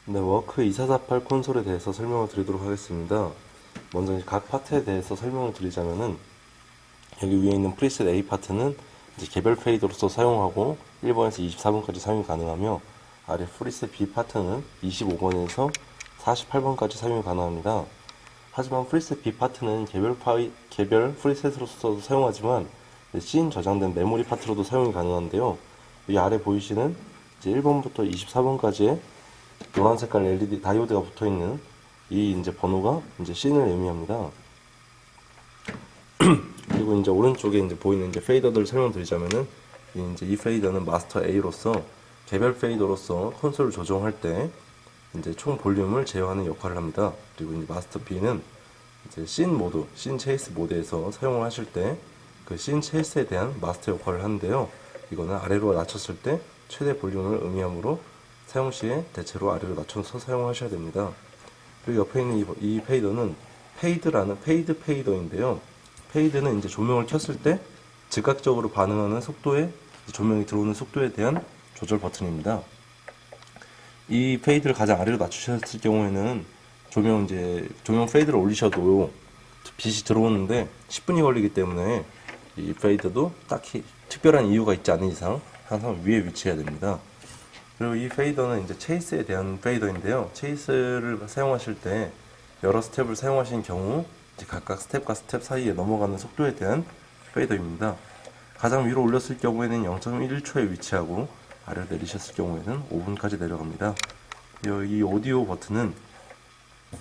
네, 워크 2448 콘솔에 대해서 설명을 드리도록 하겠습니다. 먼저 각 파트에 대해서 설명을 드리자면은, 여기 위에 있는 프리셋 A 파트는 이제 개별 페이드로서 사용하고 1번에서 24번까지 사용이 가능하며, 아래 프리셋 B 파트는 25번에서 48번까지 사용이 가능합니다. 하지만 프리셋 B 파트는 개별 프리셋으로서도 사용하지만 씬 저장된 메모리 파트로도 사용이 가능한데요. 이 아래 보이시는 이제 1번부터 24번까지의 노란 색깔 LED 다이오드가 붙어 있는 이 이제 번호가 이제 씬을 의미합니다. 그리고 이제 오른쪽에 이제 보이는 이제 페이더들 설명드리자면은, 이 페이더는 마스터 A로서 개별 페이더로서 콘솔을 조정할 때 이제 총 볼륨을 제어하는 역할을 합니다. 그리고 이제 마스터 B는 이제 씬 모드, 씬 체이스 모드에서 사용을 하실 때 그 씬 체이스에 대한 마스터 역할을 하는데요. 이거는 아래로 낮췄을 때 최대 볼륨을 의미하므로 사용 시에 대체로 아래로 낮춰서 사용하셔야 됩니다. 그리고 옆에 있는 이 페이더는 페이드 페이더인데요. 페이드는 이제 조명을 켰을 때 즉각적으로 반응하는 속도에, 조명이 들어오는 속도에 대한 조절 버튼입니다. 이 페이드를 가장 아래로 낮추셨을 경우에는 조명 페이드를 올리셔도 빛이 들어오는데 10분이 걸리기 때문에 이 페이드도 딱히 특별한 이유가 있지 않은 이상 항상 위에 위치해야 됩니다. 그리고 이 페이더는 이제 체이스에 대한 페이더인데요. 체이스를 사용하실 때 여러 스텝을 사용하신 경우 이제 각각 스텝과 스텝 사이에 넘어가는 속도에 대한 페이더입니다. 가장 위로 올렸을 경우에는 0.1초에 위치하고 아래로 내리셨을 경우에는 5분까지 내려갑니다. 이 오디오 버튼은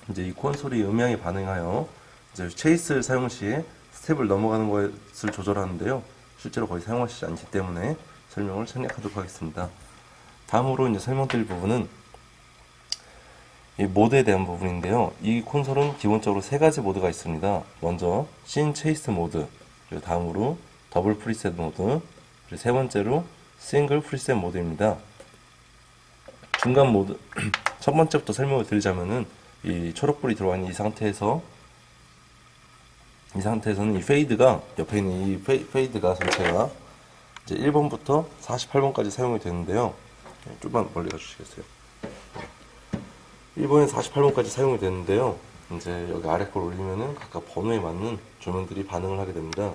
이제 이 콘솔이 음향에 반응하여 이제 체이스 사용 시에 스텝을 넘어가는 것을 조절하는데요. 실제로 거의 사용하시지 않기 때문에 설명을 생략하도록 하겠습니다. 다음으로 이제 설명드릴 부분은 이 모드에 대한 부분인데요. 이 콘솔은 기본적으로 세 가지 모드가 있습니다. 먼저 씬 체이스 모드, 그리고 다음으로 더블 프리셋 모드, 그리고 세 번째로 싱글 프리셋 모드입니다. 중간 모드 첫 번째부터 설명을 드리자면은, 이 초록불이 들어와 있는 이 상태에서는 이 페이드가, 옆에 있는 이 페이드가 전체가 이제 1번부터 48번까지 사용이 되는데요. 좀만 멀리 가주시겠어요? 1번에서 48번까지 사용이 되는데요. 이제 여기 아래 걸 올리면은 각각 번호에 맞는 조명들이 반응을 하게 됩니다.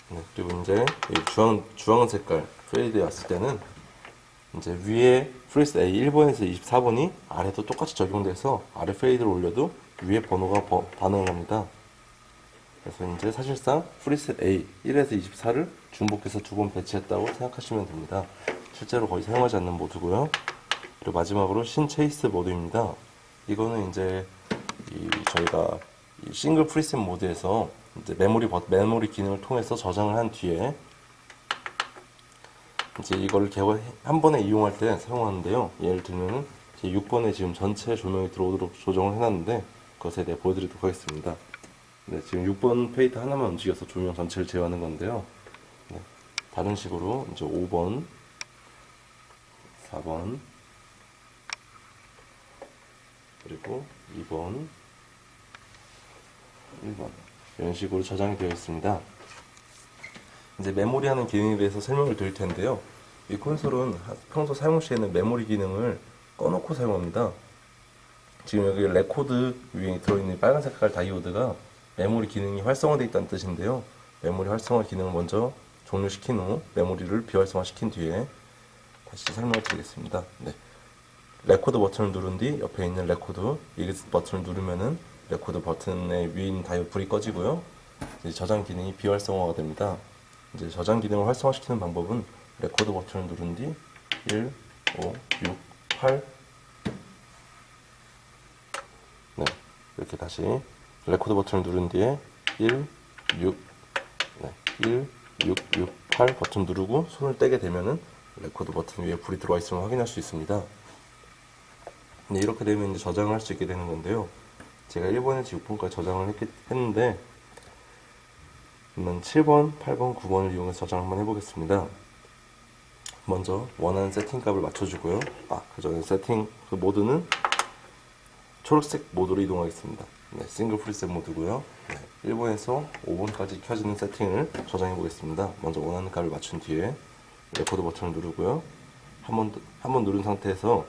네, 그리고 이제 주황 색깔 페이드에 왔을 때는 이제 위에 프리셋 A 1번에서 24번이 아래도 똑같이 적용돼서 아래 페이드를 올려도 위에 번호가 반응을 합니다. 그래서 이제 사실상 프리셋 A 1에서 24를 중복해서 두 번 배치했다고 생각하시면 됩니다. 실제로 거의 사용하지 않는 모드고요. 그리고 마지막으로 신 체이스 모드입니다. 이거는 이제 저희가 이 싱글 프리셋 모드에서 이제 메모리 기능을 통해서 저장을 한 뒤에 이제 이거를 한 번에 이용할 때 사용하는데요. 예를 들면은 6번에 지금 전체 조명이 들어오도록 조정을 해놨는데, 그것에 대해 보여드리도록 하겠습니다. 네, 지금 6번 페이드 하나만 움직여서 조명 전체를 제어하는 건데요. 네, 다른 식으로 이제 5번, 4번, 그리고 2번, 1번 이런 식으로 저장이 되어 있습니다. 이제 메모리 하는 기능에 대해서 설명을 드릴 텐데요. 이 콘솔은 평소 사용 시에는 메모리 기능을 꺼놓고 사용합니다. 지금 여기 레코드 위에 들어있는 빨간 색깔 다이오드가 메모리 기능이 활성화되어 있다는 뜻인데요. 메모리 활성화 기능을 먼저 종료시킨 후 메모리를 비활성화시킨 뒤에 다시 설명을 드리겠습니다. 네. 레코드 버튼을 누른 뒤 옆에 있는 레코드 익스 버튼을 누르면은 레코드 버튼의 위에 있는 다이오드 불이 꺼지고요. 이제 저장 기능이 비활성화가 됩니다. 이제 저장 기능을 활성화시키는 방법은 레코드 버튼을 누른 뒤 1, 5, 6, 8 네, 이렇게 다시 레코드 버튼을 누른 뒤에 1, 6, 네, 1, 6, 6, 8 버튼 누르고 손을 떼게 되면은 레코드 버튼 위에 불이 들어와 있음을 확인할 수 있습니다. 네, 이렇게 되면 이제 저장을 할 수 있게 되는 건데요. 제가 1번에서 6번까지 저장을 했는데, 그러면 7번, 8번, 9번을 이용해서 저장을 한번 해보겠습니다. 먼저 원하는 세팅 값을 맞춰주고요. 그 전에 그 모드는 초록색 모드로 이동하겠습니다. 네, 싱글 프리셋 모드고요. 네, 1번에서 5번까지 켜지는 세팅을 저장해 보겠습니다. 먼저 원하는 값을 맞춘 뒤에 레코드 버튼을 누르고요. 한 번 누른 상태에서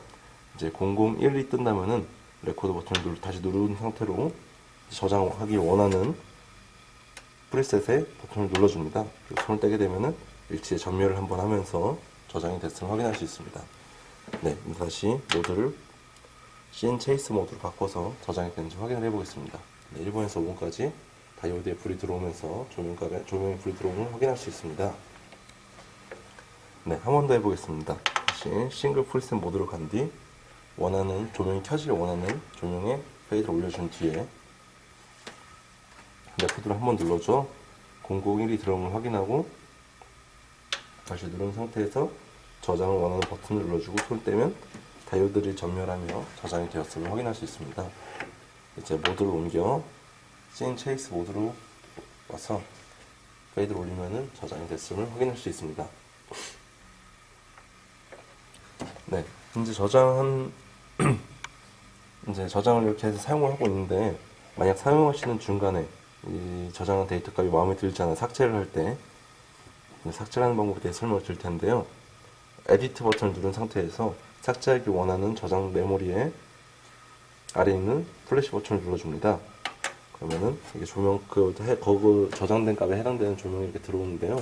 이제 001이 뜬다면은 레코드 버튼을 다시 누른 상태로 저장하기 원하는 프리셋의 버튼을 눌러줍니다. 손을 떼게 되면은 일치에 전멸을 한번 하면서 저장이 됐음을 확인할 수 있습니다. 네, 다시 모드를 씬 체이스 모드로 바꿔서 저장이 되는지 확인을 해보겠습니다. 네, 1번에서 5번까지 다이오드에 불이 들어오면서 조명에 불이 들어오는 걸 확인할 수 있습니다. 네, 한 번 더 해보겠습니다. 다시 싱글 프리셋 모드로 간 뒤 조명이 켜질 원하는 조명에 페이드를 올려준 뒤에 레코드를 한번 눌러줘 001이 들어오는 걸 확인하고 다시 누른 상태에서 저장을 원하는 버튼을 눌러주고 손을 떼면 다이오드를 전멸하며 저장이 되었음을 확인할 수 있습니다. 이제 모드를 옮겨 씬 체이스 모드로 와서 페이드를 올리면은 저장이 됐음을 확인할 수 있습니다. 네, 이제 이제 저장을 이렇게 해서 사용을 하고 있는데, 만약 사용하시는 중간에 이 저장한 데이터 값이 마음에 들지 않아 삭제를 할 때 삭제하는 방법에 대해 설명을 드릴 텐데요. 에디트 버튼을 누른 상태에서 삭제하기 원하는 저장 메모리에 아래에 있는 플래시 버튼을 눌러줍니다. 그러면은 이게 저장된 값에 해당되는 조명이 이렇게 들어오는데요.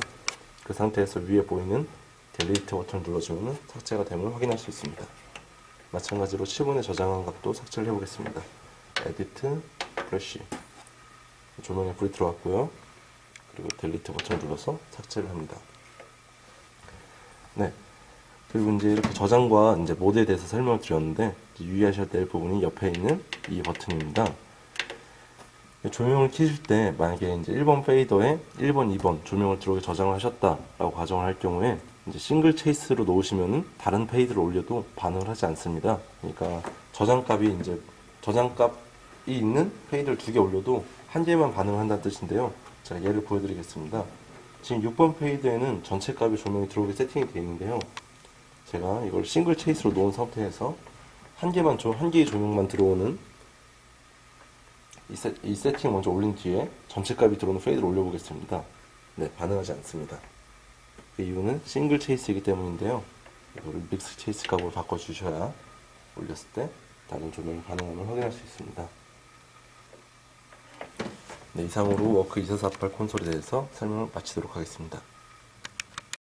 그 상태에서 위에 보이는 델리트 버튼을 눌러주면 삭제가 됨을 확인할 수 있습니다. 마찬가지로 10원에 저장한 값도 삭제를 해보겠습니다. 에디트, 플래시. 조명에 불이 들어왔고요. 그리고 델리트 버튼을 눌러서 삭제를 합니다. 네. 그리고 이제 이렇게 저장과 이제 모드에 대해서 설명을 드렸는데, 유의하셔야 될 부분이 옆에 있는 이 버튼입니다. 조명을 켜실 때 만약에 이제 1번 페이더에 1번, 2번 조명을 들어오게 저장을 하셨다라고 가정을 할 경우에 이제 싱글 체이스로 놓으시면은 다른 페이드를 올려도 반응을 하지 않습니다. 그러니까 저장값이 있는 페이드를 2개 올려도 한 개만 반응을 한다는 뜻인데요. 제가 예를 보여드리겠습니다. 지금 6번 페이드에는 전체 값이 조명이 들어오게 세팅이 되어 있는데요. 제가 이걸 싱글 체이스로 놓은 상태에서 한 개의 조명만 들어오는 이 세팅 먼저 올린 뒤에 전체 값이 들어오는 페이드를 올려보겠습니다. 네, 반응하지 않습니다. 그 이유는 싱글 체이스이기 때문인데요. 이거를 믹스 체이스 값으로 바꿔주셔야 올렸을 때 다른 조명이 반응함을 확인할 수 있습니다. 네, 이상으로 워크 2448 콘솔에 대해서 설명을 마치도록 하겠습니다.